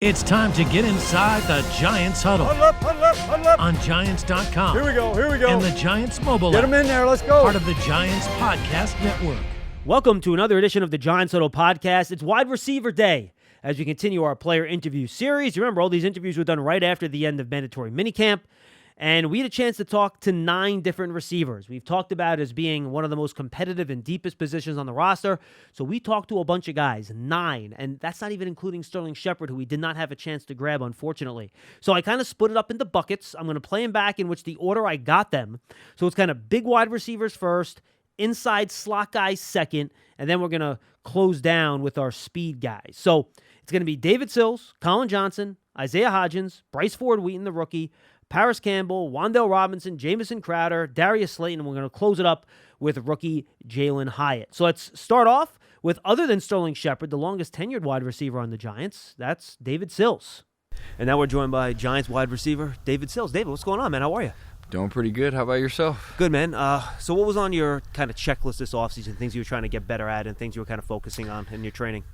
It's time to get inside the Giants huddle. Huddle up, huddle up, huddle up. On Giants.com. Here we go. And the Giants mobile Get app. them in there. Let's go. Part of the Giants Podcast Network. Welcome to another edition of the Giants Huddle Podcast. It's wide receiver day as we continue our player interview series. Remember, all these interviews were done right after the end of mandatory minicamp. And we had a chance to talk to 9 different receivers. We've talked about as being one of the most competitive and deepest positions on the roster. So we talked to a bunch of guys, 9. And that's not even including Sterling Shepard, who we did not have a chance to grab, unfortunately. So I kind of split it up into buckets. I'm going to play them back in which the order I got them. So it's kind of big wide receivers first, inside slot guys second, and then we're going to close down with our speed guys. So it's going to be David Sills, Collin Johnson, Isaiah Hodgins, Bryce Ford-Wheaton, the rookie, Parris Campbell, Wan'Dale Robinson, Jamison Crowder, Darius Slayton, and we're going to close it up with rookie Jalin Hyatt. So let's start off with, other than Sterling Shepard, the longest tenured wide receiver on the Giants. That's David Sills. And now we're joined by Giants wide receiver David Sills. David, what's going on, man? How are you? Doing pretty good. How about yourself? Good, man. So what was on your kind of checklist this offseason, things you were trying to get better at and things you were kind of focusing on in your training?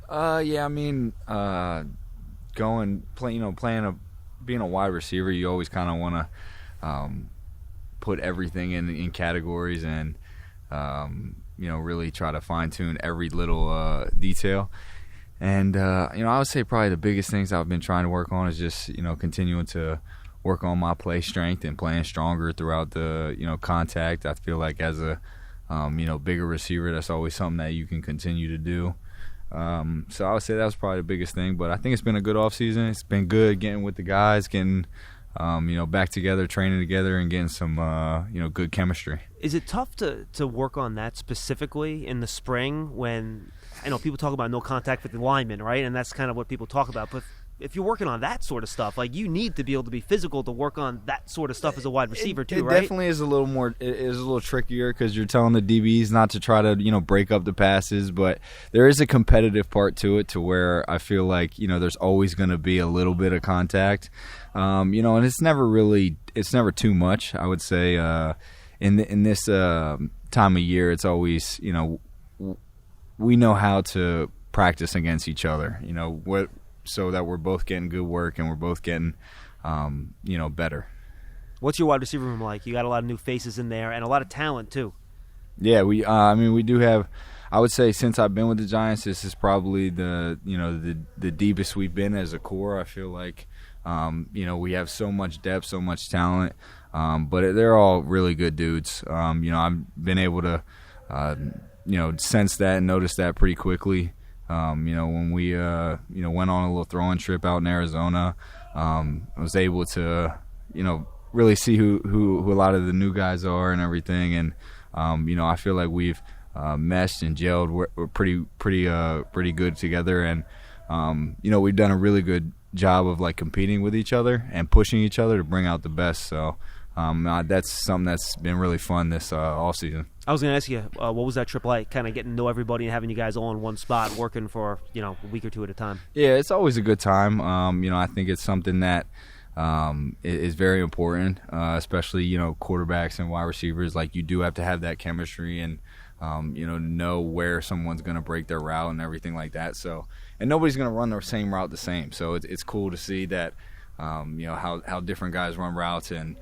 Being a wide receiver, you always kind of want to put everything in categories and, really try to fine-tune every little detail. And, I would say probably the biggest things I've been trying to work on is just, continuing to work on my play strength and playing stronger throughout the, contact. I feel like as a, bigger receiver, that's always something that you can continue to do. So I would say that was probably the biggest thing, but I think it's been a good offseason. It's been good getting with the guys, getting, back together, training together, and getting some, good chemistry. Is it tough to work on that specifically in the spring when, I know people talk about no contact with the linemen, right? And that's kind of what people talk about, but if you're working on that sort of stuff, like, you need to be able to be physical to work on that sort of stuff as a wide receiver too, right? It definitely is a little more. It is a little trickier because you're telling the DBs not to try to break up the passes, but there is a competitive part to it, to where I feel like there's always going to be a little bit of contact, and it's never too much. I would say in this time of year, it's always we know how to practice against each other. So that we're both getting good work and we're both getting, better. What's your wide receiver room like? You got a lot of new faces in there and a lot of talent too. Yeah, we do have. I would say since I've been with the Giants, this is probably the deepest we've been as a core. I feel like, we have so much depth, so much talent, but they're all really good dudes. I've been able to, sense that and notice that pretty quickly. When we, went on a little throwing trip out in Arizona, I was able to, really see who a lot of the new guys are and everything. And, I feel like we've meshed and gelled. We're pretty good together. And, we've done a really good job of, like, competing with each other and pushing each other to bring out the best. So that's something that's been really fun this offseason. I was going to ask you, what was that trip like, kind of getting to know everybody and having you guys all in one spot, working for, a week or two at a time? Yeah, it's always a good time. I think it's something that is very important, especially, quarterbacks and wide receivers. Like, you do have to have that chemistry and, know where someone's going to break their route and everything like that. So, and nobody's going to run the same route the same. So it's cool to see that, how different guys run routes and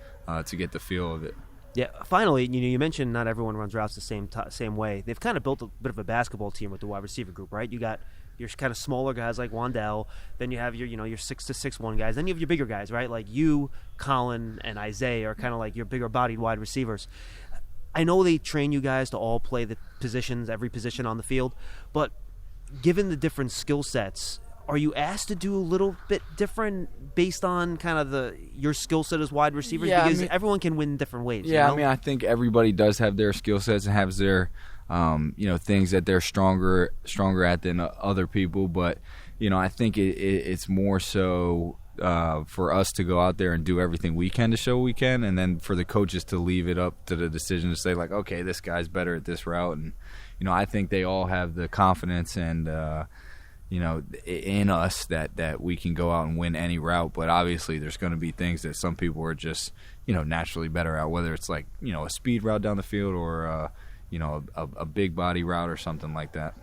to get the feel of it. Yeah, finally, you mentioned not everyone runs routes the same way. They've kind of built a bit of a basketball team with the wide receiver group, right? You got your kind of smaller guys like Wan'Dale, then you have your 6'6" guys, then you have your bigger guys, right? Like you, Collin, and Isaiah are kind of like your bigger bodied wide receivers. I know they train you guys to all play the positions, every position on the field, but given the different skill sets, are you asked to do a little bit different based on kind of your skill set as wide receivers? Yeah, because everyone can win in different ways. Yeah, I think everybody does have their skill sets and has their, things that they're stronger at than other people. But, I think it's more so for us to go out there and do everything we can to show we can, and then for the coaches to leave it up to the decision to say, like, okay, this guy's better at this route. And, I think they all have the confidence and in us that we can go out and win any route. But obviously there's going to be things that some people are just, naturally better at, whether it's like, a speed route down the field or, a big body route or something like that.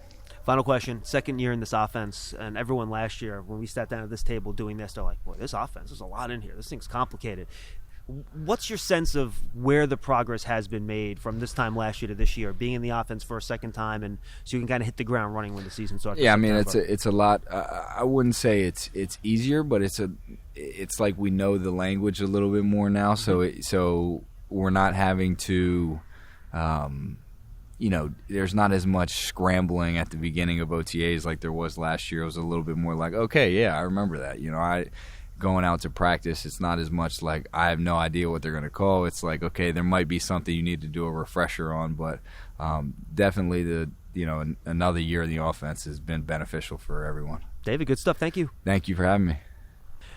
Final question. Second year in this offense, and everyone last year, when we sat down at this table doing this, they're like, boy, this offense, there's a lot in here. This thing's complicated. What's your sense of where the progress has been made from this time last year to this year, being in the offense for a second time, and so you can kind of hit the ground running when the season starts? Yeah, I mean, it's a lot. I wouldn't say it's easier, but it's like we know the language a little bit more now, so we're not having to, there's not as much scrambling at the beginning of OTAs like there was last year. It was a little bit more like, okay, yeah, I remember that. Going out to practice, it's not as much like I have no idea what they're going to call. It's like, okay, there might be something you need to do a refresher on, but definitely another year in the offense has been beneficial for everyone. David, good stuff. Thank you. Thank you for having me.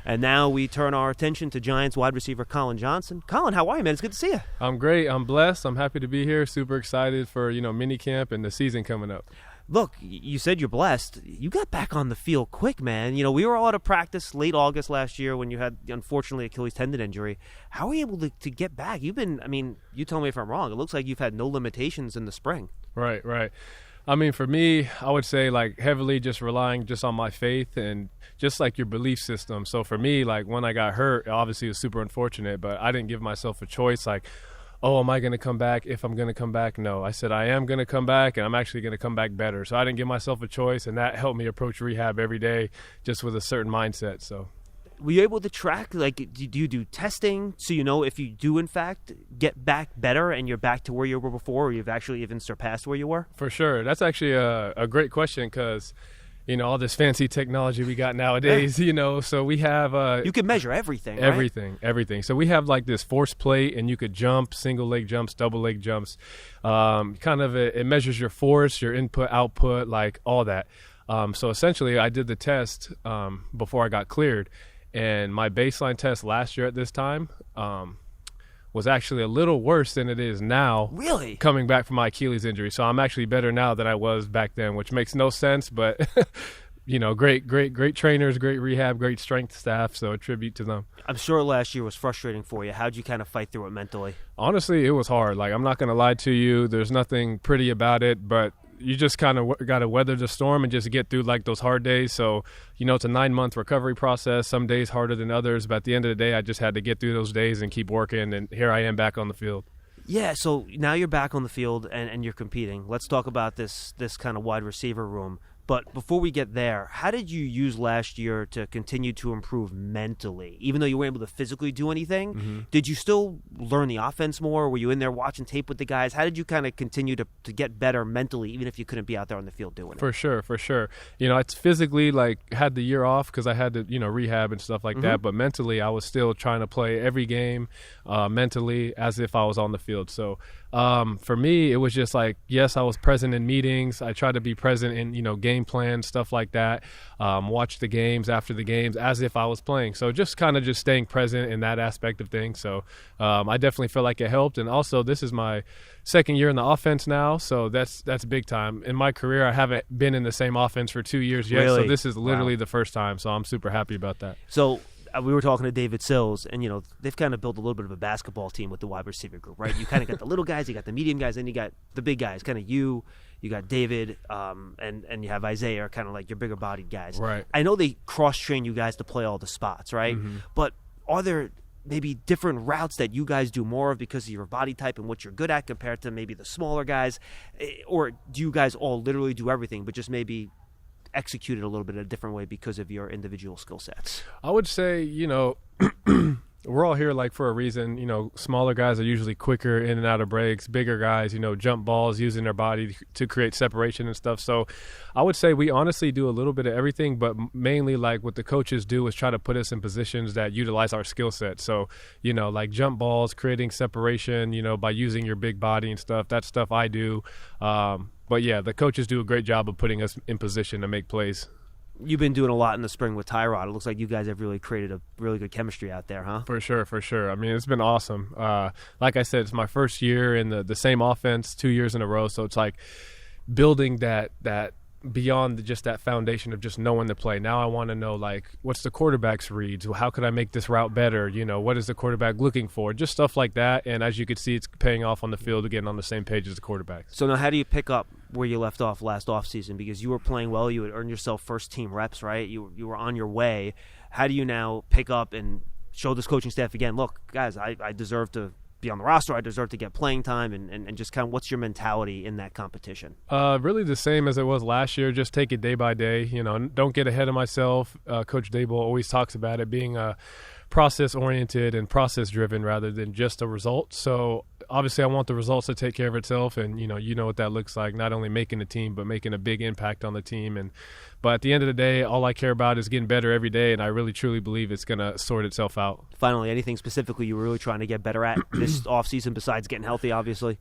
And now we turn our attention to Giants wide receiver Collin Johnson. Collin, how are you, man? It's good to see you. I'm great. I'm blessed. I'm happy to be here. Super excited for, minicamp and the season coming up. Look, you said you're blessed. You got back on the field quick, man. We were all out of practice late August last year when you had, unfortunately, Achilles tendon injury. How were you able to get back? You tell me if I'm wrong. It looks like you've had no limitations in the spring. Right. I mean, for me, I would say like heavily just relying just on my faith and just like your belief system. So for me, like when I got hurt, obviously it was super unfortunate, but I didn't give myself a choice like, oh, am I going to come back? If I'm going to come back, no. I said I am going to come back, and I'm actually going to come back better. So I didn't give myself a choice, and that helped me approach rehab every day just with a certain mindset. So, were you able to track, like, do you do testing so you know if you do, in fact, get back better and you're back to where you were before, or you've actually even surpassed where you were? For sure. That's actually a great question because – all this fancy technology we got nowadays, so we have you can measure everything, right? Everything. So we have like this force plate, and you could jump, single leg jumps, double leg jumps. It measures your force, your input, output, like all that. So essentially I did the test before I got cleared, and my baseline test last year at this time was actually a little worse than it is now. Really? Coming back from my Achilles injury. So I'm actually better now than I was back then, which makes no sense, but great trainers, great rehab, great strength staff, so a tribute to them. I'm sure last year was frustrating for you. How'd you kind of fight through it mentally? Honestly, it was hard. Like, I'm not going to lie to you. There's nothing pretty about it, but you just kind of got to weather the storm and just get through like those hard days. So, it's a 9-month recovery process. Some days harder than others, but at the end of the day, I just had to get through those days and keep working. And here I am back on the field. Yeah. So now you're back on the field and you're competing. Let's talk about this kind of wide receiver room. But before we get there, how did you use last year to continue to improve mentally? Even though you weren't able to physically do anything, did you still learn the offense more? Were you in there watching tape with the guys? How did you kind of continue to get better mentally, even if you couldn't be out there on the field doing it? For sure. It's physically like had the year off because I had to, rehab and stuff like that. But mentally, I was still trying to play every game mentally as if I was on the field. So for me, it was just like, yes, I was present in meetings. I tried to be present in, game plan, stuff like that. Watch the games after the games as if I was playing. So just kind of just staying present in that aspect of things. So I definitely feel like it helped. And also, this is my second year in the offense now, so that's big time. In my career, I haven't been in the same offense for 2 years yet. Really? So this is literally the first time. So I'm super happy about that. So we were talking to David Sills, and they've kind of built a little bit of a basketball team with the wide receiver group, right? You kind of got the little guys, you got the medium guys, and you got the big guys. Kind of you got David, and you have Isaiah, kind of like your bigger bodied guys. Right. I know they cross train you guys to play all the spots, right? But are there maybe different routes that you guys do more of because of your body type and what you're good at compared to maybe the smaller guys, or do you guys all literally do everything, but just maybe execute it a little bit in a different way because of your individual skill sets? I would say, we're all here like for a reason. Smaller guys are usually quicker in and out of breaks. Bigger guys, jump balls, using their body to create separation and stuff. So I would say we honestly do a little bit of everything, but mainly like what the coaches do is try to put us in positions that utilize our skill set. So, like jump balls, creating separation, by using your big body and stuff. That's stuff I do. But yeah, the coaches do a great job of putting us in position to make plays. You've been doing a lot in the spring with Tyrod. It looks like you guys have really created a really good chemistry out there, huh? For sure. I mean, it's been awesome. Like I said, it's my first year in the same offense 2 years in a row. So it's like building that beyond just that foundation of just knowing the play. Now I want to know, like, what's the quarterback's reads? How could I make this route better? What is the quarterback looking for? Just stuff like that. And as you can see, it's paying off on the field, getting on the same page as the quarterback. So now how do you pick up where you left off last offseason? Because you were playing well. You had earned yourself first-team reps, right? You were on your way. How do you now pick up and show this coaching staff again, look, guys, I deserve to be on the roster, I deserve to get playing time, and just kind of what's your mentality in that competition? Really the same as it was last year. Just take it day by day. Don't get ahead of myself. Coach Daboll always talks about it being process-oriented and process-driven rather than just a result. So obviously I want the results to take care of itself, and you know what that looks like, not only making the team but making a big impact on the team. But at the end of the day, all I care about is getting better every day, and I really truly believe it's going to sort itself out. Finally, anything specifically you were really trying to get better at this offseason besides getting healthy, obviously?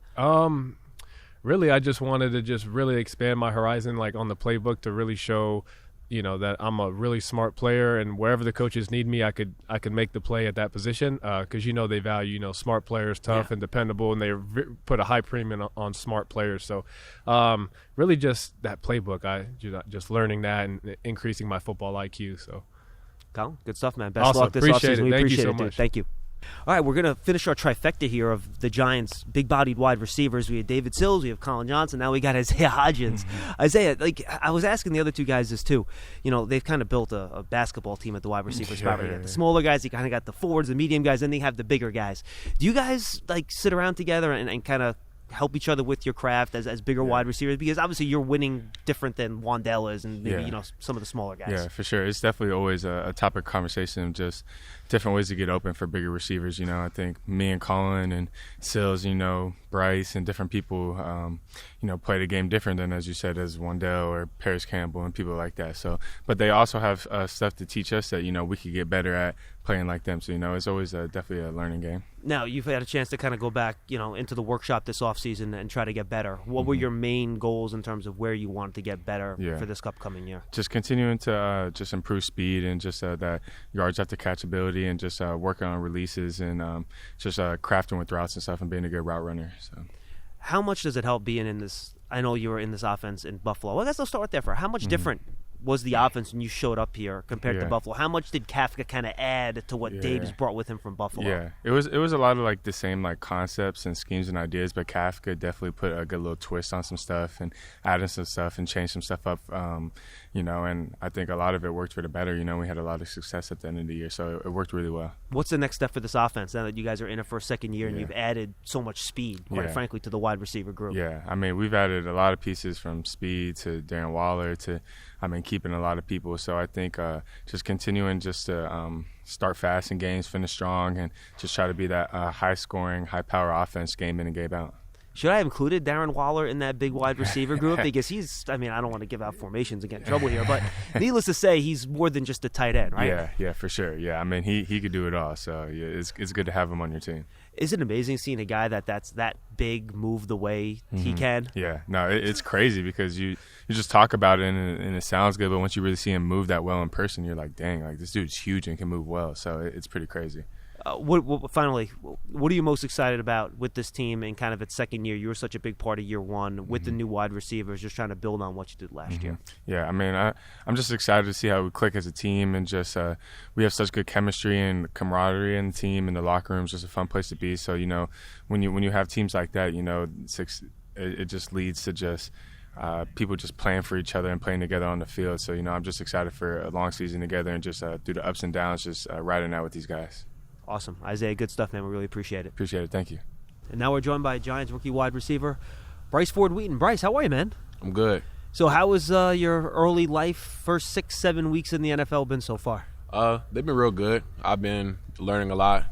Really, I just wanted to just really expand my horizon, like on the playbook, to really show that I'm a really smart player, and wherever the coaches need me, I could make the play at that position, because they value smart players, tough and dependable, and they put a high premium on smart players. So really just that playbook, just learning that and increasing my football IQ. So, Collin, good stuff, man. Best awesome. luck this Appreciate offseason. it. We Thank appreciate you so it, dude. much. Thank you. All right, we're going to finish our trifecta here of the Giants' big-bodied wide receivers. We have David Sills, we have Collin Johnson, now we got Isaiah Hodgins. Isaiah, I was asking the other two guys this too. They've kind of built a basketball team at the wide receiver spot. You got the smaller guys, you kind of got the forwards, the medium guys, then they have the bigger guys. Do you guys sit around together and kind of help each other with your craft as bigger wide receivers? Because obviously you're winning different than Wan'Dale is and maybe some of the smaller guys. Yeah, for sure. It's definitely always a topic of conversation of just different ways to get open for bigger receivers. I think me and Collin and Sills, Bryce and different people, play the game different than, as you said, as Wan'Dale or Parris Campbell and people like that. So, but they also have stuff to teach us that, we could get better at playing like them. So, it's always definitely a learning game. Now, you've had a chance to kind of go back, into the workshop this offseason and try to get better. What were your main goals in terms of where you wanted to get better for this upcoming year? Just continuing to just improve speed and just that yards after catchability and just working on releases and just crafting with routes and stuff and being a good route runner. So, how much does it help being in this? I know you were in this offense in Buffalo. Well, I guess I'll start there. How much different was the offense when you showed up here compared to Buffalo? How much did Kafka kind of add to what Dave's brought with him from Buffalo? Yeah, it was a lot of the same concepts and schemes and ideas, but Kafka definitely put a good little twist on some stuff and added some stuff and changed some stuff up, and I think a lot of it worked for the better. We had a lot of success at the end of the year, so it worked really well. What's the next step for this offense now that you guys are in it for a second year and you've added so much speed, quite frankly, to the wide receiver group? Yeah, we've added a lot of pieces from speed to Darren Waller to keeping a lot of people. So I think just continuing just to start fast in games, finish strong, and just try to be that high-scoring, high-power offense game in and game out. Should I have included Darren Waller in that big wide receiver group? Because he's, I don't want to give out formations and get in trouble here, but needless to say, he's more than just a tight end, right? Yeah, for sure. Yeah, he could do it all. So yeah, it's good to have him on your team. Is it amazing seeing a guy that's that big move the way he can? Yeah, no, it's crazy because you just talk about it and it sounds good, but once you really see him move that well in person, you're like, dang, this dude's huge and can move well. So it's pretty crazy. Finally, what are you most excited about with this team in kind of its second year? You were such a big part of year one with the new wide receivers, just trying to build on what you did last year. Yeah, I'm just excited to see how we click as a team and just we have such good chemistry and camaraderie in the team, and the locker room is just a fun place to be. So, when you have teams like that, it just leads to just people just playing for each other and playing together on the field. So, I'm just excited for a long season together and just through the ups and downs, just riding out with these guys. Awesome. Isaiah, good stuff, man. We really appreciate it. Appreciate it. Thank you. And now we're joined by Giants rookie wide receiver, Bryce Ford-Wheaton. Bryce, how are you, man? I'm good. So how was your early life, first 6-7 weeks in the NFL been so far? They've been real good. I've been learning a lot,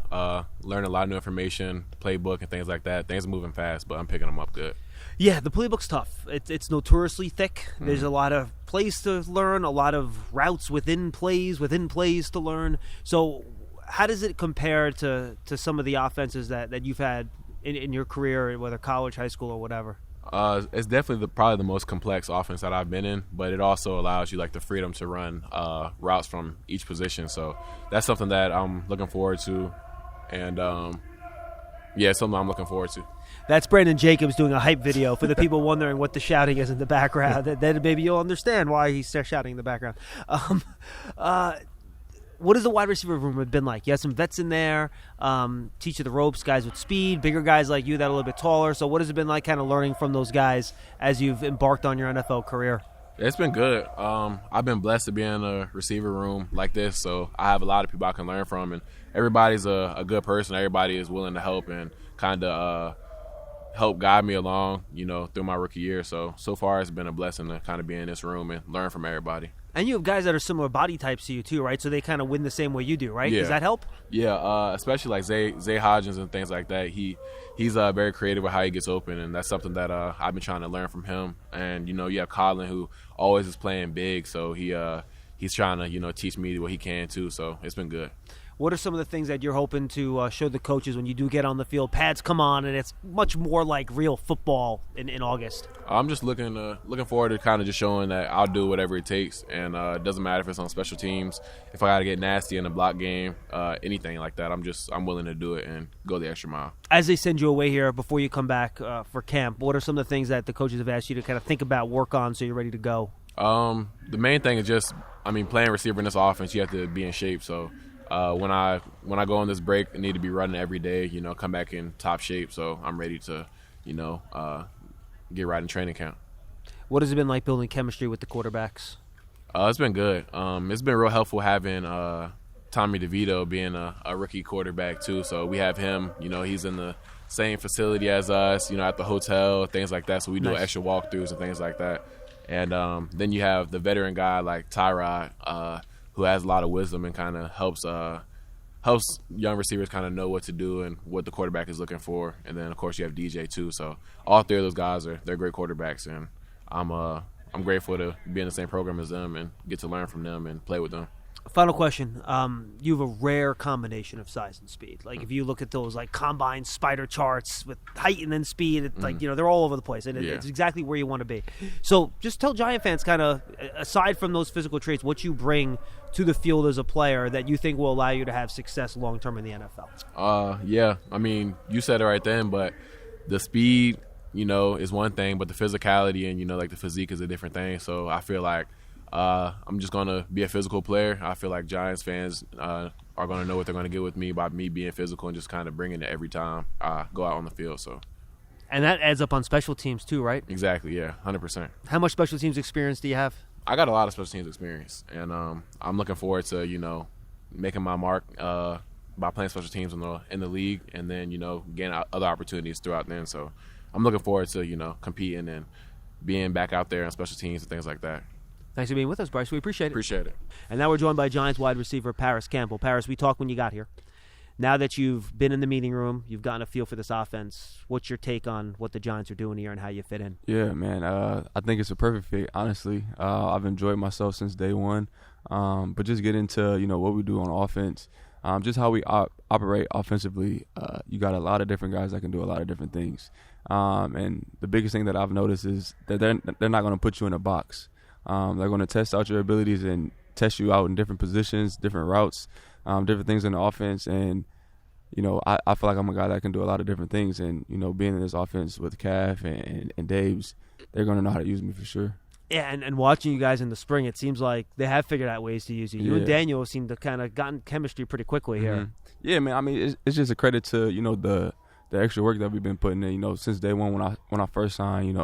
learning a lot of new information, playbook and things like that. Things are moving fast, but I'm picking them up good. Yeah, the playbook's tough. It's notoriously thick. There's a lot of plays to learn, a lot of routes within plays to learn. So how does it compare to some of the offenses that you've had in your career, whether college, high school, or whatever? It's definitely probably the most complex offense that I've been in, but it also allows you the freedom to run routes from each position. So that's something that I'm looking forward to, and Yeah, something I'm looking forward to. That's Brandon Jacobs doing a hype video for the people wondering what the shouting is in the background. Then maybe you'll understand why he's shouting in the background. What has the wide receiver room been like? You have some vets in there, teach you the ropes, guys with speed, bigger guys like you that are a little bit taller. So what has it been like kind of learning from those guys as you've embarked on your NFL career? It's been good. I've been blessed to be in a receiver room like this, so I have a lot of people I can learn from, and everybody's a good person. Everybody is willing to help and kind of help guide me along, through my rookie year. So far it's been a blessing to kind of be in this room and learn from everybody. And you have guys that are similar body types to you too, right? So they kind of win the same way you do, right? Yeah. Does that help? Yeah, especially like Zay Hodgins and things like that. He's very creative with how he gets open, and that's something that I've been trying to learn from him. And you have Collin, who always is playing big, so he's trying to teach me what he can too. So it's been good. What are some of the things that you're hoping to show the coaches when you do get on the field? Pads come on, and it's much more like real football in August. I'm just looking forward to kind of just showing that I'll do whatever it takes, and it doesn't matter if it's on special teams, if I got to get nasty in a block game, anything like that. I'm willing to do it and go the extra mile. As they send you away here before you come back for camp, what are some of the things that the coaches have asked you to kind of think about, work on, so you're ready to go? The main thing is just, playing receiver in this offense, you have to be in shape. So when I go on this break, I need to be running every day, come back in top shape. So I'm ready to, get right in training camp. What has it been like building chemistry with the quarterbacks? It's been good. It's been real helpful having Tommy DeVito being a rookie quarterback too. So we have him, he's in the same facility as us, at the hotel, things like that. So we do extra walkthroughs and things like that. And then you have the veteran guy like Tyrod, who has a lot of wisdom and kind of helps young receivers kind of know what to do and what the quarterback is looking for. And then of course you have DJ too. So all three of those guys they're great quarterbacks, and I'm grateful to be in the same program as them and get to learn from them and play with them. Final question. You have a rare combination of size and speed. Like if you look at those like combine spider charts with height and then speed, it's like, they're all over the place, and it's exactly where you want to be. So just tell Giant fans kind of, aside from those physical traits, what you bring to the field as a player that you think will allow you to have success long-term in the NFL. Yeah. You said it right then, but the speed, is one thing, but the physicality and, like the physique is a different thing. So I feel like I'm just going to be a physical player. I feel like Giants fans are going to know what they're going to get with me by me being physical and just kind of bringing it every time I go out on the field. So, and that adds up on special teams too, right? Exactly, yeah, 100%. How much special teams experience do you have? I got a lot of special teams experience, and I'm looking forward to, making my mark by playing special teams in the league, and then, getting other opportunities throughout then. So I'm looking forward to, competing and being back out there on special teams and things like that. Thanks for being with us, Bryce. We appreciate it. Appreciate it. And now we're joined by Giants wide receiver Parris Campbell. Parris, we talked when you got here. Now that you've been in the meeting room, you've gotten a feel for this offense, what's your take on what the Giants are doing here and how you fit in? Yeah, man. I think it's a perfect fit, honestly. I've enjoyed myself since day one. But just get into, what we do on offense, just how we operate offensively. You got a lot of different guys that can do a lot of different things. And the biggest thing that I've noticed is that they're not going to put you in a box. They're going to test out your abilities and test you out in different positions, different routes, different things in the offense. And, I feel like I'm a guy that can do a lot of different things. And, being in this offense with Caf and Daves, they're going to know how to use me for sure. Yeah, and watching you guys in the spring, it seems like they have figured out ways to use you. You and Daniel seem to kind of gotten chemistry pretty quickly here. Yeah, man. It's just a credit to, the extra work that we've been putting in, since day one when I first signed,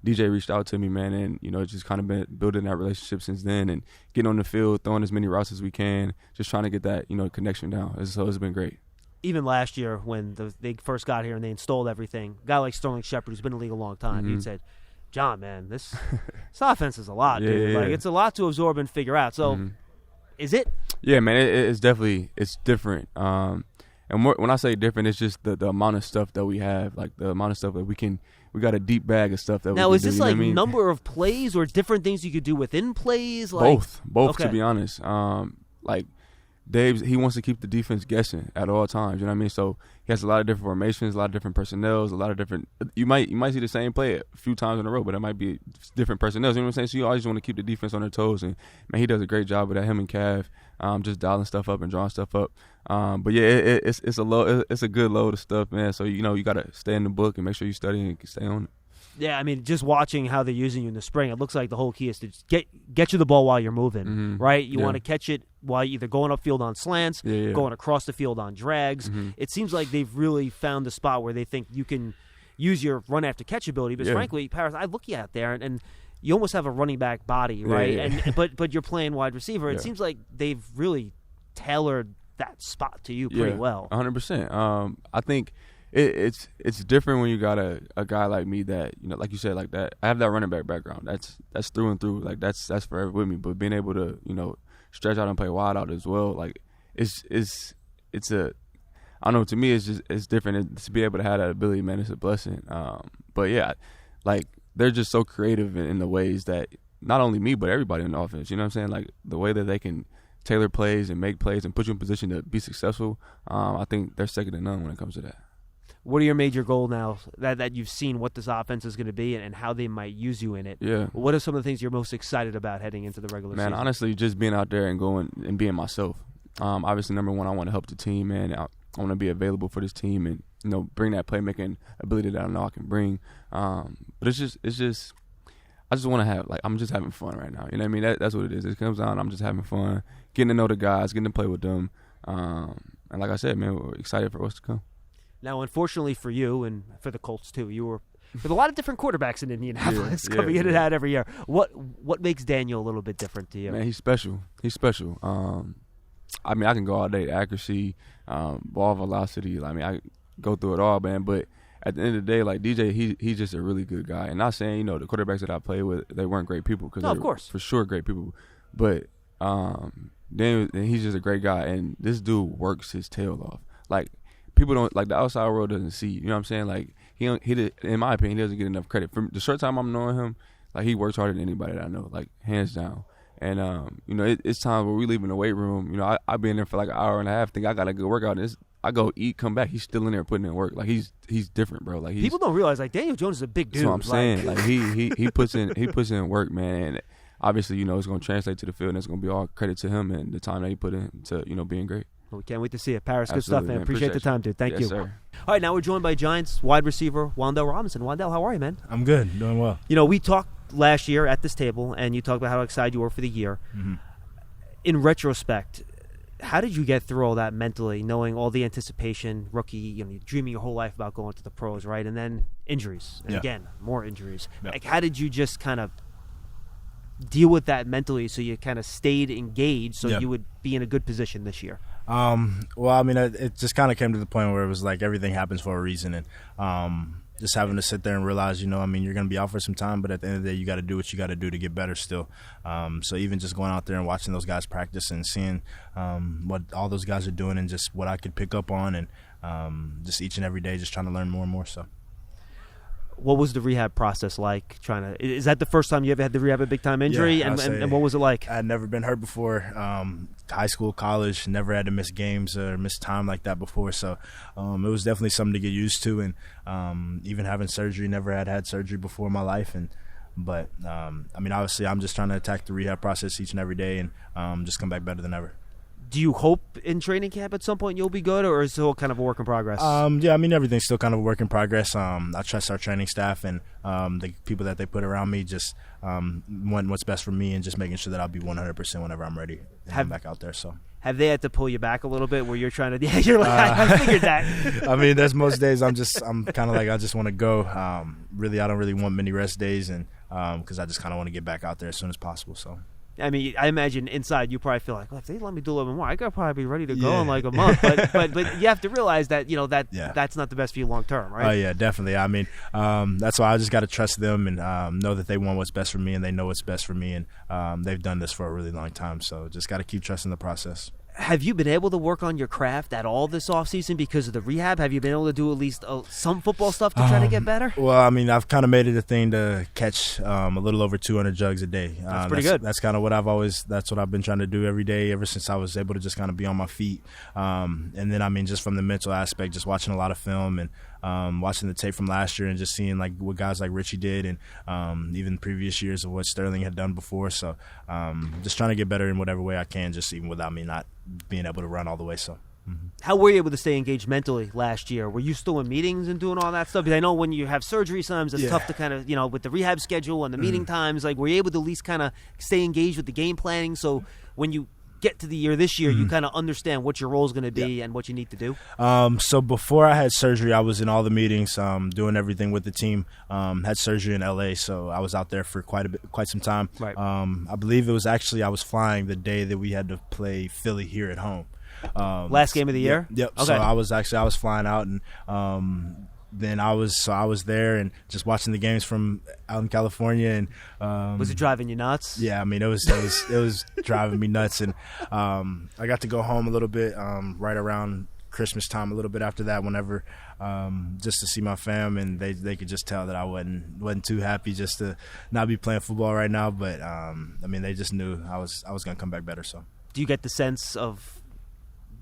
DJ reached out to me, man, and, just kind of been building that relationship since then and getting on the field, throwing as many routes as we can, just trying to get that, connection down. So it's been great. Even last year when they first got here and they installed everything, a guy like Sterling Shepard, who's been in the league a long time, he said, John, man, this offense is a lot, dude. Like, it's a lot to absorb and figure out. So is it? Yeah, man, it's definitely different. And when I say different, it's just the amount of stuff that we have, like the amount of stuff that we got a deep bag of stuff that we can do. Now, is this like number of plays or different things you could do within plays? Both, okay. To be honest. Like he wants to keep the defense guessing at all times. You know what I mean? So he has a lot of different formations, a lot of different personnel, a lot of different. You might see the same play a few times in a row, but it might be different personnel. You know what I'm saying? So you always want to keep the defense on their toes, and man, he does a great job with that. Him and Cav, just dialing stuff up and drawing stuff up. But yeah, it's a good load of stuff, man. So you got to stay in the book and make sure you study and stay on it. Yeah, I mean, just watching how they're using you in the spring, it looks like the whole key is to just get you the ball while you're moving, right? You want to catch it while you're either going upfield on slants, going across the field on drags. It seems like they've really found the spot where they think you can use your run after catch ability. Because frankly, Parris, I look at there and you almost have a running back body, right? And but you're playing wide receiver. It seems like they've really tailored that spot to you pretty well. 100%. I think it's different when you got a guy like me that, like you said, like that. I have that running back background. That's through and through. Like that's forever with me. But being able to stretch out and play wide out as well, like it's a, I don't know. To me, it's different. And to be able to have that ability, man, it's a blessing. But yeah, like they're just so creative in the ways that not only me but everybody in the offense. You know what I'm saying? Like the way that they can tailor plays and make plays and put you in position to be successful. I think they're second to none when it comes to that. What are your major goals now that you've seen what this offense is going to be and how they might use you in it? Yeah. What are some of the things you're most excited about heading into the regular season? Man, honestly, just being out there and going and being myself. Obviously, number one, I want to help the team, man. I want to be available for this team and bring that playmaking ability that I know I can bring. But it's just I just want to have I'm just having fun right now. You know what I mean? That's what it is. It comes down. I'm just having fun, getting to know the guys, getting to play with them. And like I said, man, we're excited for what's to come. Now, unfortunately for you and for the Colts too, you were with a lot of different quarterbacks in Indianapolis coming in and out every year. What makes Daniel a little bit different to you? Man, he's special. He's special. I mean, I can go all day. Accuracy, ball velocity. I mean, I go through it all, man. But at the end of the day, like DJ, he's just a really good guy. And not saying the quarterbacks that I played with, they weren't great people, because of course, for sure great people. But Daniel, he's just a great guy, and this dude works his tail off. Like, people don't, like, the outside world doesn't see. You know what I'm saying? Like, he in my opinion, he doesn't get enough credit. For the short time I'm knowing him, like, he works harder than anybody that I know, like, hands down. And it's times where we leave in the weight room. I be in there for like an hour and a half, think I got a good workout. I go eat, come back, he's still in there putting in work. Like, he's different, bro. Like, people don't realize, like, Daniel Jones is a big dude. That's what I'm saying. Like, he puts in work, man. And obviously, it's going to translate to the field, and it's going to be all credit to him and the time that he put in to being great. Well, we can't wait to see it. Parris, good Absolutely, stuff, man. Appreciate the time, dude. Thank you. Sir. All right, now we're joined by Giants wide receiver Wan'Dale Robinson. Wan'Dale, how are you, man? I'm good. Doing well. We talked last year at this table, and you talked about how excited you were for the year. Mm-hmm. In retrospect, how did you get through all that mentally, knowing all the anticipation, rookie, you're dreaming your whole life about going to the pros, right? And then injuries, and again, more injuries. Yeah. Like, how did you just kind of deal with that mentally so you kind of stayed engaged so you would be in a good position this year? Well, I mean, it just kind of came to the point where it was like everything happens for a reason, and just having to sit there and realize, you're going to be out for some time, but at the end of the day, you got to do what you got to do to get better still. So even just going out there and watching those guys practice and seeing what all those guys are doing and just what I could pick up on, and just each and every day just trying to learn more and more. So. What was the rehab process like? Is that the first time you ever had to rehab a big-time injury? Yeah, and what was it like? I had never been hurt before. High school, college, never had to miss games or miss time like that before. So it was definitely something to get used to. And even having surgery, never had surgery before in my life. But I mean, obviously, I'm just trying to attack the rehab process each and every day and just come back better than ever. Do you hope in training camp at some point you'll be good, or is it still kind of a work in progress? Yeah, I mean, everything's still kind of a work in progress. I trust our training staff and the people that they put around me, just wanting what's best for me and just making sure that I'll be 100% whenever I'm ready and I'm back out there. So. Have they had to pull you back a little bit where you're trying to – yeah, you're like, I figured that. I mean, there's most days I'm kind of like I just want to go. Really, I don't really want many rest days, and because I just kind of want to get back out there as soon as possible. So. I mean, I imagine inside you probably feel like, well, if they let me do a little bit more, I could probably be ready to go in like a month. But you have to realize that that's not the best for you long term, right? Oh yeah, definitely. I mean, that's why I just got to trust them and know that they want what's best for me and they know what's best for me, and they've done this for a really long time. So just got to keep trusting the process. Have you been able to work on your craft at all this offseason because of the rehab? Have you been able to do at least some football stuff to try to get better? Well, I mean, I've kind of made it a thing to catch a little over 200 jugs a day. That's pretty good. That's kind of what that's what I've been trying to do every day ever since I was able to just kind of be on my feet. And then, I mean, just from the mental aspect, just watching a lot of film and watching the tape from last year and just seeing like what guys like Richie did and even previous years of what Sterling had done before. So just trying to get better in whatever way I can, just even without me not being able to run all the way. So. How were you able to stay engaged mentally last year? Were you still in meetings and doing all that stuff? Because I know when you have surgery, sometimes it's tough to kind of, with the rehab schedule and the meeting times, like were you able to at least kind of stay engaged with the game planning so when you get to the year this year, you kind of understand what your role is going to be and what you need to do? So before I had surgery, I was in all the meetings, doing everything with the team. Had surgery in LA, so I was out there for quite some time. Right. I believe it was actually I was flying the day that we had to play Philly here at home. Last game of the year? Yep. Okay. So I was flying out and then I was there and just watching the games from out in California and was it driving you nuts? Yeah, I mean it was driving me nuts and I got to go home a little bit right around Christmas time, a little bit after that, whenever just to see my fam, and they could just tell that I wasn't too happy just to not be playing football right now, but I mean they just knew I was gonna come back better. So do you get the sense of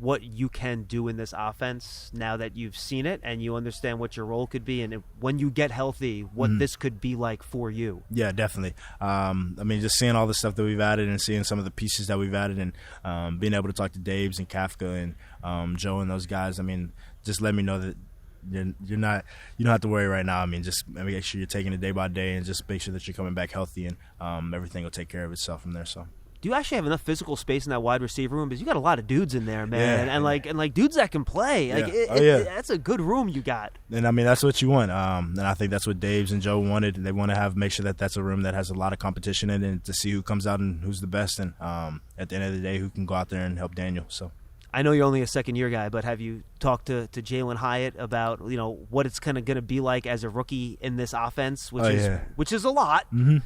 what you can do in this offense now that you've seen it and you understand what your role could be, and when you get healthy, what this could be like for you? Yeah, definitely. I mean, just seeing all the stuff that we've added and seeing some of the pieces that we've added and being able to talk to Dabes and Kafka and Joe and those guys, I mean, just let me know that you don't have to worry right now. I mean, just make sure you're taking it day by day and just make sure that you're coming back healthy and everything will take care of itself from there. So. Do you actually have enough physical space in that wide receiver room? Because you got a lot of dudes in there, man, and like dudes that can play. Like, that's a good room you got. And I mean, that's what you want. And I think that's what Dabes and Joe wanted. They want to make sure that that's a room that has a lot of competition in it, and to see who comes out and who's the best, and at the end of the day, who can go out there and help Daniel. So. I know you're only a second-year guy, but have you talked to Jalin Hyatt about what it's kind of going to be like as a rookie in this offense, which is a lot. Mm-hmm.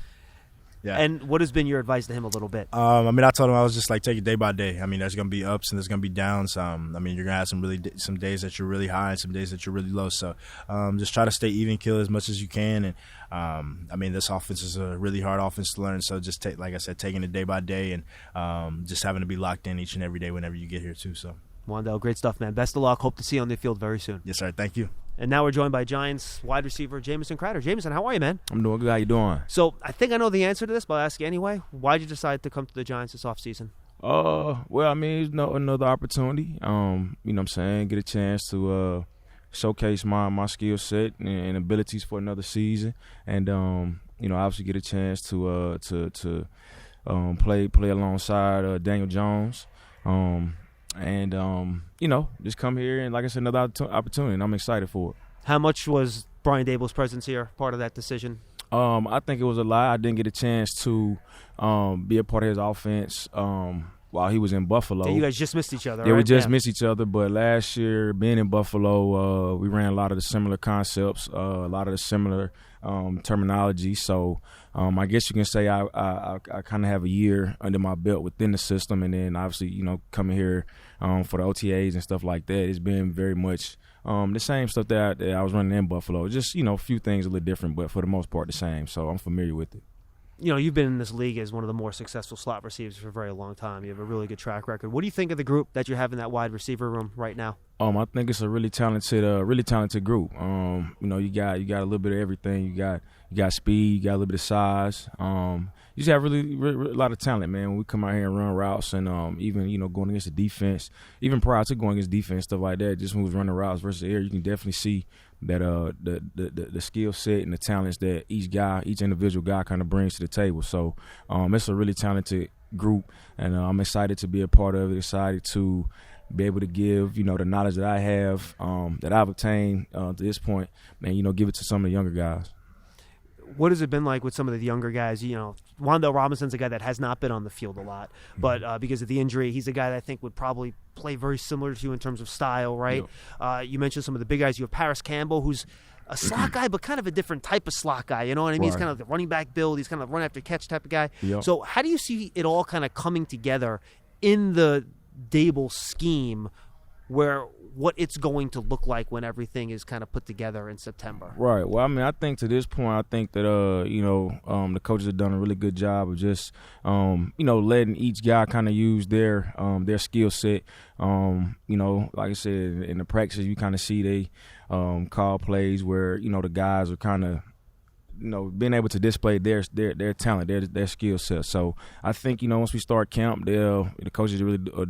Yeah. And what has been your advice to him a little bit? I mean, I told him I was just like, take it day by day. I mean, there's going to be ups and there's going to be downs. I mean, you're going to have some days that you're really high and some days that you're really low. So just try to stay even keel as much as you can. And, I mean, this offense is a really hard offense to learn. So just, like I said, taking it day by day and just having to be locked in each and every day whenever you get here too. So, Wan'Dale, great stuff, man. Best of luck. Hope to see you on the field very soon. Yes, sir. Thank you. And now we're joined by Giants wide receiver Jamison Crowder. Jamison, how are you, man? I'm doing good. How you doing? So I think I know the answer to this, but I'll ask you anyway. Why did you decide to come to the Giants this offseason? Well, I mean, it's another opportunity. You know what I'm saying? Get a chance to showcase my skill set and abilities for another season, and obviously get a chance to play alongside Daniel Jones. Just come here and, like I said, another opportunity, and I'm excited for it. How much was Brian Daboll's presence here part of that decision? I think it was a lot. I didn't get a chance to be a part of his offense while he was in Buffalo. Yeah, you guys just missed each other, Yeah, right? we just missed each other. But last year, being in Buffalo, we ran a lot of the similar concepts, a lot of the similar terminology. So I guess you can say I kind of have a year under my belt within the system. And then obviously, coming here for the OTAs and stuff like that, it's been very much the same stuff that I was running in Buffalo. Just, a few things a little different, but for the most part the same. So I'm familiar with it. You've been in this league as one of the more successful slot receivers for a very long time. You have a really good track record. What do you think of the group that you have in that wide receiver room right now? I think it's a really talented group. You got a little bit of everything. You got speed. You got a little bit of size. You just have really a lot of talent, man. When we come out here and run routes, and even going against the defense, even prior to going against defense, stuff like that, just when we was running routes versus the air, you can definitely see that the skill set and the talents that each individual guy kind of brings to the table. So it's a really talented group, and I'm excited to be a part of it. Excited to be able to give the knowledge that I have, that I've obtained to this point, and give it to some of the younger guys. What has it been like with some of the younger guys? Wan'Dale Robinson's a guy that has not been on the field a lot, but because of the injury, he's a guy that I think would probably play very similar to you in terms of style, right? Yep. You mentioned some of the big guys. You have Parris Campbell, who's a slot guy, but kind of a different type of slot guy. You know what I mean? Right. He's kind of the running back build. He's kind of run after catch type of guy. Yep. So how do you see it all kind of coming together in the Daboll scheme, where what it's going to look like when everything is kind of put together in September? Right. Well, I mean, I think to this point, I think that the coaches have done a really good job of just letting each guy kind of use their skill set. Like I said, in the practices, you kind of see they call plays where the guys are kind of being able to display their talent, their skill set. So I think once we start camp, the coaches really they'll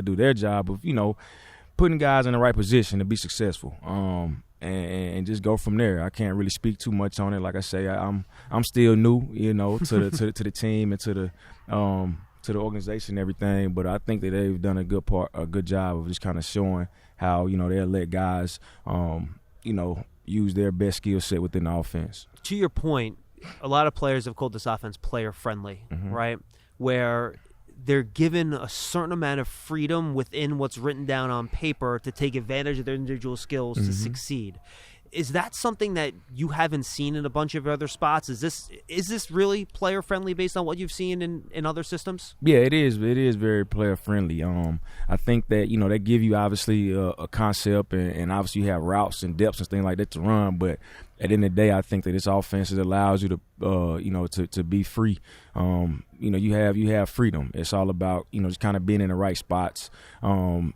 do their job of putting guys in the right position to be successful. And just go from there. I can't really speak too much on it. Like I say, I'm still new, to the team and to the organization and everything. But I think that they've done a good job of just kind of showing how they'll let guys use their best skill set within the offense. To your point, a lot of players have called this offense player-friendly, right? Where they're given a certain amount of freedom within what's written down on paper to take advantage of their individual skills to succeed. Is that something that you haven't seen in a bunch of other spots? Is this really player-friendly based on what you've seen in other systems? Yeah, it is. It is very player-friendly. I think that, they give you obviously a concept and obviously you have routes and depths and things like that to run, but at the end of the day, I think that this offense allows you to, to be free. You have freedom. It's all about, just kind of being in the right spots, all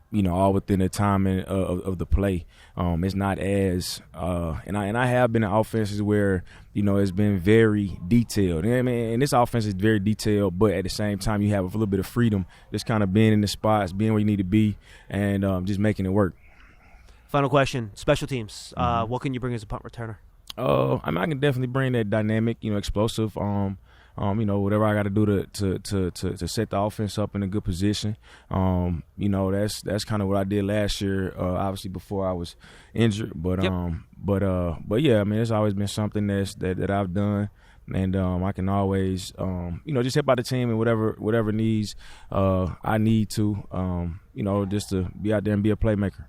within the timing of the play. It's not as and I have been in offenses where, it's been very detailed. And this offense is very detailed, but at the same time, you have a little bit of freedom, just kind of being in the spots, being where you need to be, and just making it work. Final question, special teams. What can you bring as a punt returner? I can definitely bring that dynamic, explosive. Whatever I got to do to set the offense up in a good position. That's kind of what I did last year. Obviously before I was injured, but yeah, it's always been something that I've done, and I can always just help out the team and whatever needs I need to just to be out there and be a playmaker.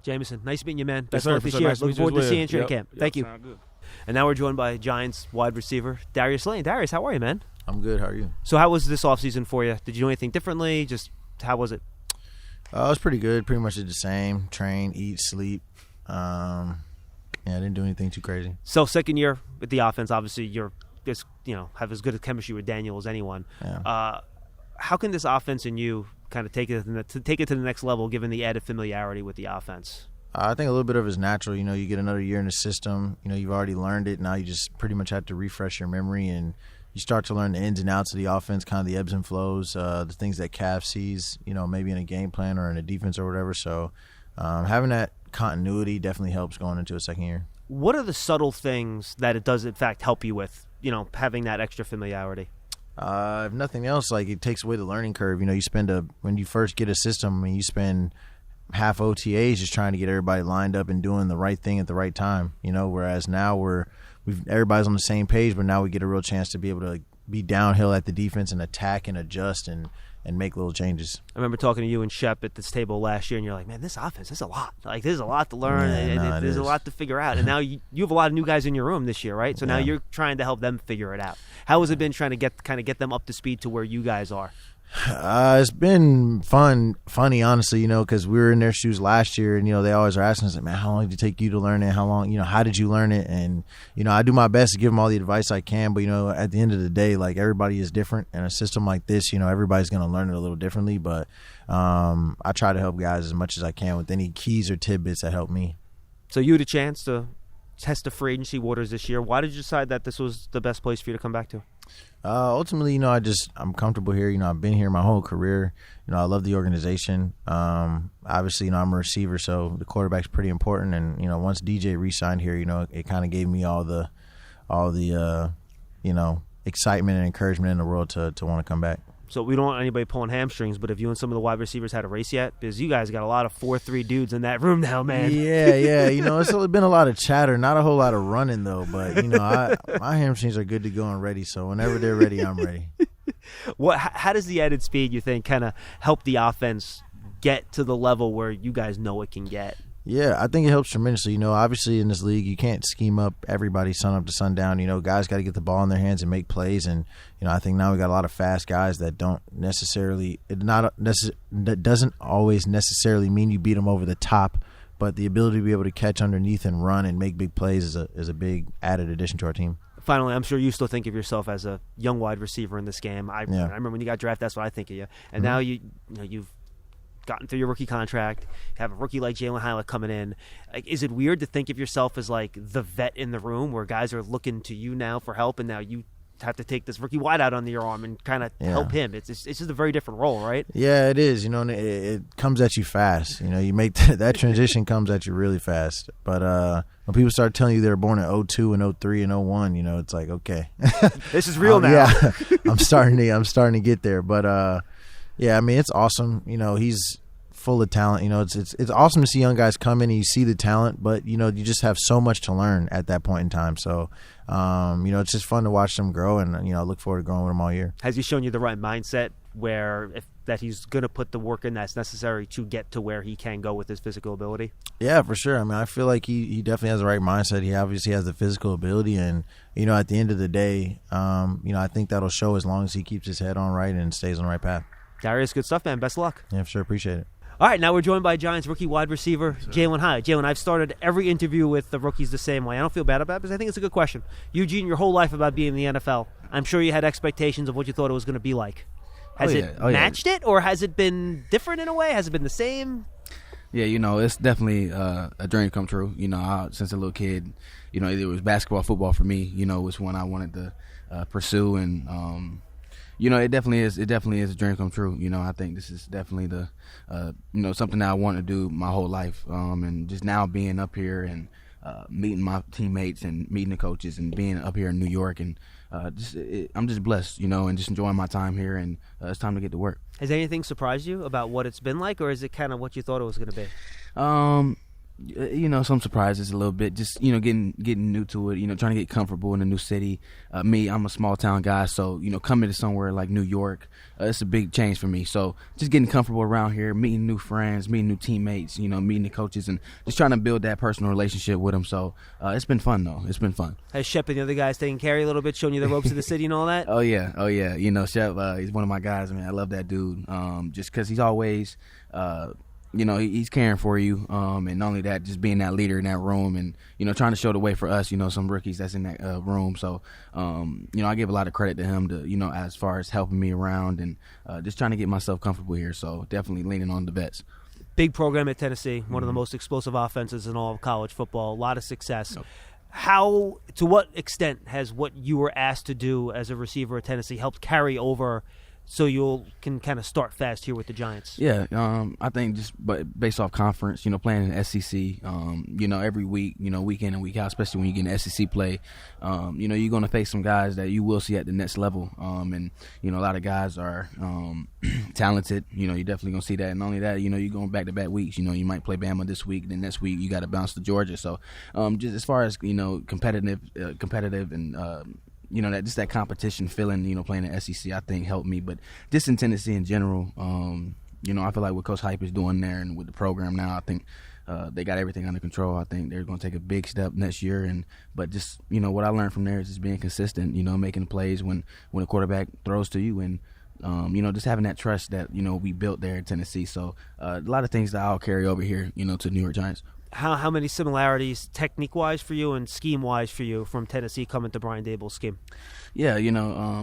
Jamison, nice meeting you, man. Best Yes, of luck this year. Looking forward to seeing you in camp. Thank you. Good. And now we're joined by Giants wide receiver Darius Slayton. Darius, how are you, man? I'm good. How are you? So how was this offseason for you? Did you do anything differently? Just how was it? It was pretty good. Pretty much did the same. Train, eat, sleep. I didn't do anything too crazy. So second year with the offense, obviously you're just have as good a chemistry with Daniel as anyone. Yeah. How can this offense and you kind of take it to the next level, given the added familiarity with the offense? I think a little bit of it is natural. You get another year in the system. You've already learned it. Now you just pretty much have to refresh your memory, and you start to learn the ins and outs of the offense, kind of the ebbs and flows, the things that Caf sees, maybe in a game plan or in a defense or whatever. So having that continuity definitely helps going into a second year. What are the subtle things that it does, in fact, help you with, having that extra familiarity? If nothing else, it takes away the learning curve. When you first get a system, you spend half OTAs just trying to get everybody lined up and doing the right thing at the right time, whereas now everybody's on the same page, but now we get a real chance to be able to be downhill at the defense and attack and adjust and make little changes. I remember talking to you and Shep at this table last year, and you're like, man, this offense, there's a lot. There's a lot to learn, there's a lot to figure out. And now you have a lot of new guys in your room this year, right? So now you're trying to help them figure it out. How has it been trying to get them up to speed to where you guys are? It's been funny, honestly, because we were in their shoes last year, and they always are asking us, man, how long did it take you to learn it? How long, how did you learn it? And I do my best to give them all the advice I can, but at the end of the day, everybody is different, and a system like this, everybody's going to learn it a little differently. But I try to help guys as much as I can with any keys or tidbits that help me. So you had a chance to test the free agency waters this year. Why did you decide that this was the best place for you to come back to? Ultimately, I'm comfortable here. I've been here my whole career. I love the organization. Obviously, I'm a receiver, so the quarterback's pretty important. And once DJ re-signed here, it kind of gave me all the excitement and encouragement in the world to want to come back. So we don't want anybody pulling hamstrings, but have you and some of the wide receivers had a race yet? Because you guys got a lot of 4-3 dudes in that room now, man. Yeah. It's been a lot of chatter, not a whole lot of running though. But my hamstrings are good to go and ready. So whenever they're ready, I'm ready. How does the added speed, you think, kind of help the offense get to the level where you guys know it can get? Yeah, I think it helps tremendously. Obviously in this league, you can't scheme up everybody sun up to sundown. Guys got to get the ball in their hands and make plays. And, I think now we got a lot of fast guys that that doesn't always necessarily mean you beat them over the top, but the ability to be able to catch underneath and run and make big plays is a big added addition to our team. Finally, I'm sure you still think of yourself as a young wide receiver in this game. I remember when you got drafted, that's what I think of you. And now you've gotten through your rookie contract, have a rookie like Jalin Hyatt coming in. Like, is it weird to think of yourself as like the vet in the room where guys are looking to you now for help, and now you have to take this rookie wide out under your arm and kind of help him? It's just a very different role, right? Yeah, it is. And it comes at you fast. You make that transition comes at you really fast. But when people start telling you they're born in 02 and 03 and 01, it's like, okay, this is real now. Yeah, I'm starting to get there. But yeah, I mean, it's awesome. He's full of talent. It's awesome to see young guys come in and you see the talent, but you just have so much to learn at that point in time. So it's just fun to watch them grow, and I look forward to growing with them all year. Has he shown you the right mindset where that he's going to put the work in that's necessary to get to where he can go with his physical ability? Yeah, for sure. I mean, I feel like he definitely has the right mindset. He obviously has the physical ability, and at the end of the day, I think that'll show as long as he keeps his head on right and stays on the right path. Darius, good stuff, man. Best of luck. Yeah, for sure. Appreciate it. All right, now we're joined by Giants rookie wide receiver Jalin Hyatt. Jalin, I've started every interview with the rookies the same way. I don't feel bad about it because I think it's a good question. Eugene, your whole life about being in the NFL, I'm sure you had expectations of what you thought it was going to be like. Has it matched it, or has it been different in a way? Has it been the same? Yeah, it's definitely a dream come true. Since a little kid, it was basketball, football for me. Was one I wanted to pursue, and it definitely is. It definitely is a dream come true. I think this is definitely the something that I want to do my whole life. And just now being up here and meeting my teammates and meeting the coaches and being up here in New York, and I'm just blessed, and just enjoying my time here. And it's time to get to work. Has anything surprised you about what it's been like, or is it kind of what you thought it was going to be? Some surprises a little bit, just getting new to it, trying to get comfortable in a new city. I'm a small town guy, so coming to somewhere like New York, it's a big change for me. So just getting comfortable around here, meeting new friends, meeting new teammates, meeting the coaches, and just trying to build that personal relationship with them. So it's been fun though. It's been fun. Has Shep and the other guys taken care of you a little bit, showing you the ropes of the city and all that? Oh yeah. Shep, he's one of my guys, man. I love that dude. Just because he's always he's caring for you, and not only that, just being that leader in that room, and trying to show the way for us, some rookies that's in that room. So I give a lot of credit to him to as far as helping me around and just trying to get myself comfortable here. So definitely leaning on the vets. Big program at Tennessee, one of the most explosive offenses in all of college football. A lot of success. Yep. To what extent has what you were asked to do as a receiver at Tennessee helped carry over so you can kind of start fast here with the Giants? Yeah, I think just based off conference, playing in the SEC, every week, week in and week out, especially when you get in SEC play, you're going to face some guys that you will see at the next level. And, a lot of guys are talented. You're definitely going to see that. And not only that, you're going back-to-back weeks. You might play Bama this week, then next week you got to bounce to Georgia. So just as far as, competitive and that competition feeling, playing in SEC, I think helped me. But just in Tennessee in general, I feel like what Coach Hype is doing there and with the program now, I think they got everything under control. I think they're going to take a big step next year. But just, what I learned from there is just being consistent, making plays when a quarterback throws to you, and just having that trust that, we built there in Tennessee. So a lot of things that I'll carry over here, to New York Giants. How many similarities technique-wise for you and scheme-wise for you from Tennessee coming to Brian Daboll's scheme? Yeah,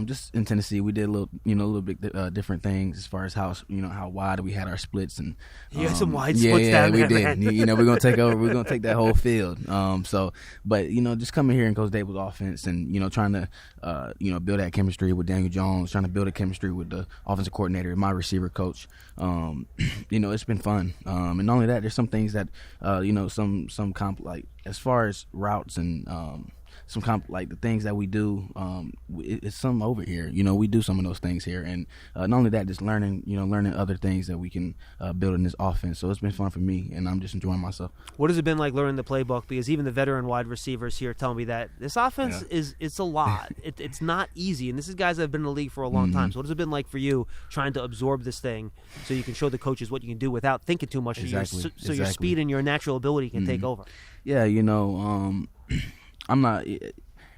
just in Tennessee, we did a little bit different things as far as how wide we had our splits, and you had some wide splits down there. Yeah, we did. We're gonna take over. We're gonna take that whole field. But just coming here and Coach Daboll's offense, and trying to build that chemistry with Daniel Jones, trying to build a chemistry with the offensive coordinator, my receiver coach. It's been fun. And not only that, there's some things that like as far as routes and like the things that we do. It's some over here. We do some of those things here, and not only that, just learning other things that we can build in this offense. So it's been fun for me, and I'm just enjoying myself. What has it been like learning the playbook? Because even the veteran wide receivers here tell me that this offense it's a lot. It's not easy, and this is guys that have been in the league for a long time. So what has it been like for you trying to absorb this thing so you can show the coaches what you can do without thinking too much? Exactly. So your speed and your natural ability can take over. Yeah, I'm not.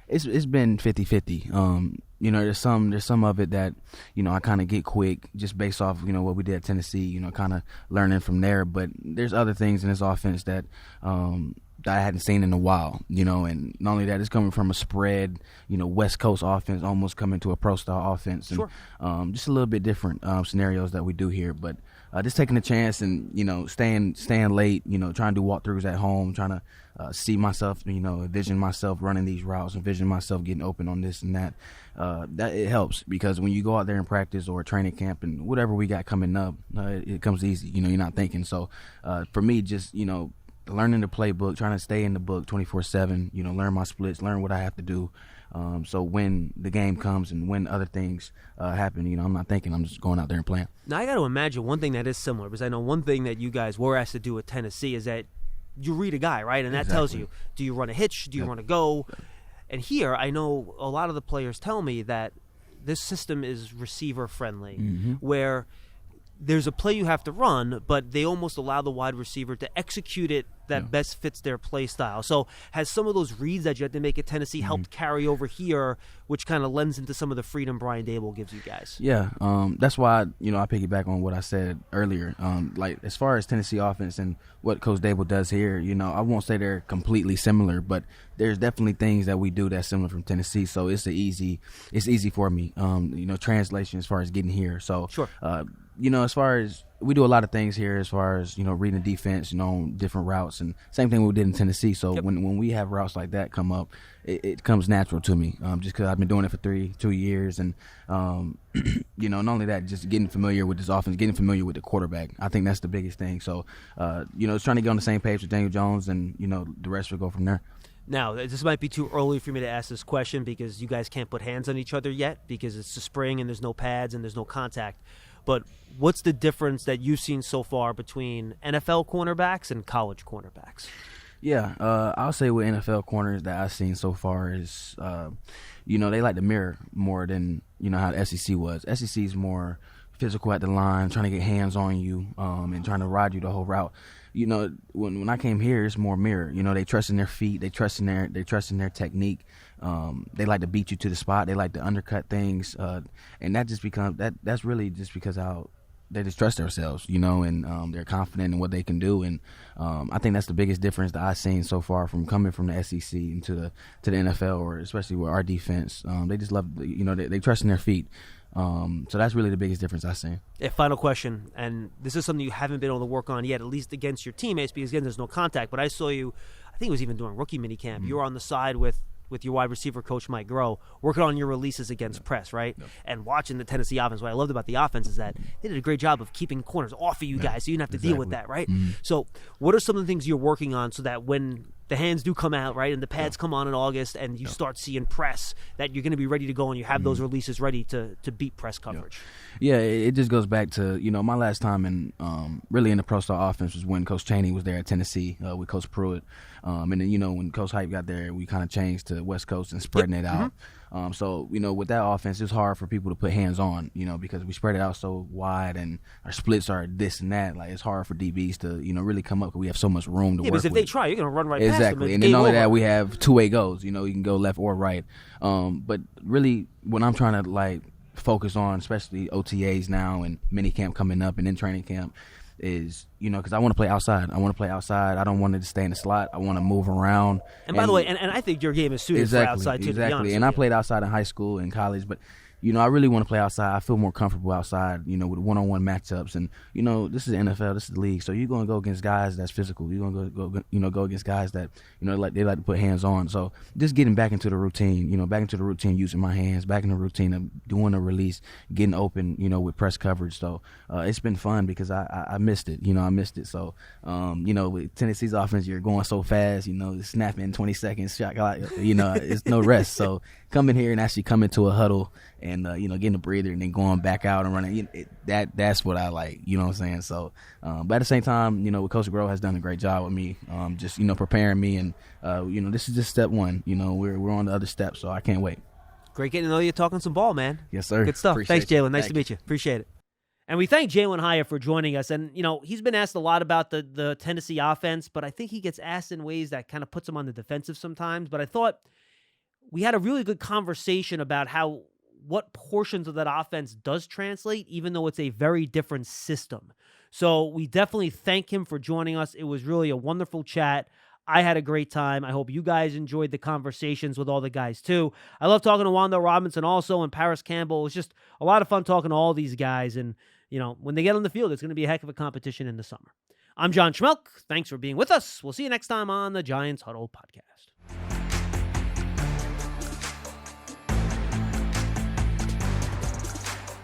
It's been 50-50. There's some of it that I kind of get quick just based off what we did at Tennessee. Kind of learning from there. But there's other things in this offense that I hadn't seen in a while. And not only that, it's coming from a spread, West Coast offense, almost coming to a pro style offense, and just a little bit different scenarios that we do here. But just taking a chance and staying late, trying to do walkthroughs at home, trying to see myself, envision myself running these routes, envision myself getting open on this and that. That it helps because when you go out there in practice or training camp and whatever we got coming up, it comes easy. You're not thinking. So for me, just learning the playbook, trying to stay in the book 24/7. Learn my splits, learn what I have to do. So when the game comes and when other things happen, I'm not thinking. I'm just going out there and playing. Now, I got to imagine one thing that is similar, because I know one thing that you guys were asked to do at Tennessee is that you read a guy, right? And that tells you, do you run a hitch? Do you run a go? And here, I know a lot of the players tell me that this system is receiver-friendly, where there's a play you have to run, but they almost allow the wide receiver to execute it that best fits their play style. So has some of those reads that you had to make at Tennessee helped carry over here, which kind of lends into some of the freedom Brian Daboll gives you guys? Yeah, that's why I piggyback on what I said earlier. Like as far as Tennessee offense and what Coach Daboll does here, I won't say they're completely similar, but there's definitely things that we do that's similar from Tennessee. So it's easy for me. Translation as far as getting here. So sure. As far as we do a lot of things here as far as, reading the defense, different routes, and same thing we did in Tennessee. So when we have routes like that come up, it comes natural to me, just because I've been doing it for 2 years. And, not only that, just getting familiar with this offense, getting familiar with the quarterback. I think that's the biggest thing. So, it's trying to get on the same page with Daniel Jones, and, the rest will go from there. Now, this might be too early for me to ask this question because you guys can't put hands on each other yet because it's the spring and there's no pads and there's no contact. But what's the difference that you've seen so far between NFL cornerbacks and college cornerbacks? Yeah, I'll say with NFL corners that I've seen so far is, they like to mirror more than, how the SEC was. SEC is more physical at the line, trying to get hands on you and trying to ride you the whole route. When I came here, it's more mirror. They trust in their feet, they trust in their technique. They like to beat you to the spot. They like to undercut things, and that just becomes that's really just because how they just trust themselves, and they're confident in what they can do. And I think that's the biggest difference that I've seen so far from coming from the SEC into the NFL, or especially with our defense. They just love, they trust in their feet. So that's really the biggest difference I've seen. Yeah, final question, and this is something you haven't been able to work on yet, at least against your teammates, because again, there's no contact. But I saw you, I think it was even during rookie minicamp. You were on the side with your wide receiver coach, Mike Groh, working on your releases against press, right? And watching the Tennessee offense. What I loved about the offense is that they did a great job of keeping corners off of you guys, so you didn't have to deal with that, right? So what are some of the things you're working on so that when the hands do come out, right, and the pads come on in August and you start seeing press, that you're going to be ready to go and you have those releases ready to beat press coverage? Yeah, it just goes back to, my last time in really in the pro style offense was when Coach Chaney was there at Tennessee with Coach Pruitt. And then, when Coach Hype got there, we kind of changed to West Coast and spreading it out. So, with that offense, it's hard for people to put hands on, because we spread it out so wide and our splits are this and that. Like, it's hard for DBs to, really come up because we have so much room to work with. Because if they try, you're going to run right past them. Exactly. And then not only that, we have two-way goes. You can go left or right. But really, when I'm trying to, focus on, especially OTAs now and minicamp coming up and then training camp, is, because I want to play outside. I don't want to stay in the slot. I want to move around. And by the way, and I think your game is suited for outside, too, to be honest. And I played outside in high school and college, but, I really want to play outside. I feel more comfortable outside, with one-on-one matchups. And, this is the NFL, this is the league. So you're going to go against guys that's physical. You're going to go against guys that, they like to put hands on. So just getting back into the routine, using my hands, back in the routine of doing a release, getting open, with press coverage. So it's been fun because I missed it. I missed it. So, with Tennessee's offense, you're going so fast, snapping in 20 seconds, shot, it's no rest. So coming here and actually coming to a huddle and, getting a breather and then going back out and running, that's what I like, you know what I'm saying? So, but at the same time, Coach Groh has done a great job with me, just, preparing me. And, this is just step one, we're on the other step, so I can't wait. Great getting to know you talking some ball, man. Yes, sir. Good stuff. Appreciate Thanks, Jalin. Nice Thank to meet you. Appreciate it. And we thank Jalin Hyatt for joining us. And, he's been asked a lot about the Tennessee offense, but I think he gets asked in ways that kind of puts him on the defensive sometimes. But I thought we had a really good conversation about what portions of that offense does translate, even though it's a very different system. So we definitely thank him for joining us. It was really a wonderful chat. I had a great time. I hope you guys enjoyed the conversations with all the guys, too. I love talking to Wan'Dale Robinson also and Parris Campbell. It was just a lot of fun talking to all these guys. And, when they get on the field, it's going to be a heck of a competition in the summer. I'm John Schmeelk. Thanks for being with us. We'll see you next time on the Giants Huddle Podcast.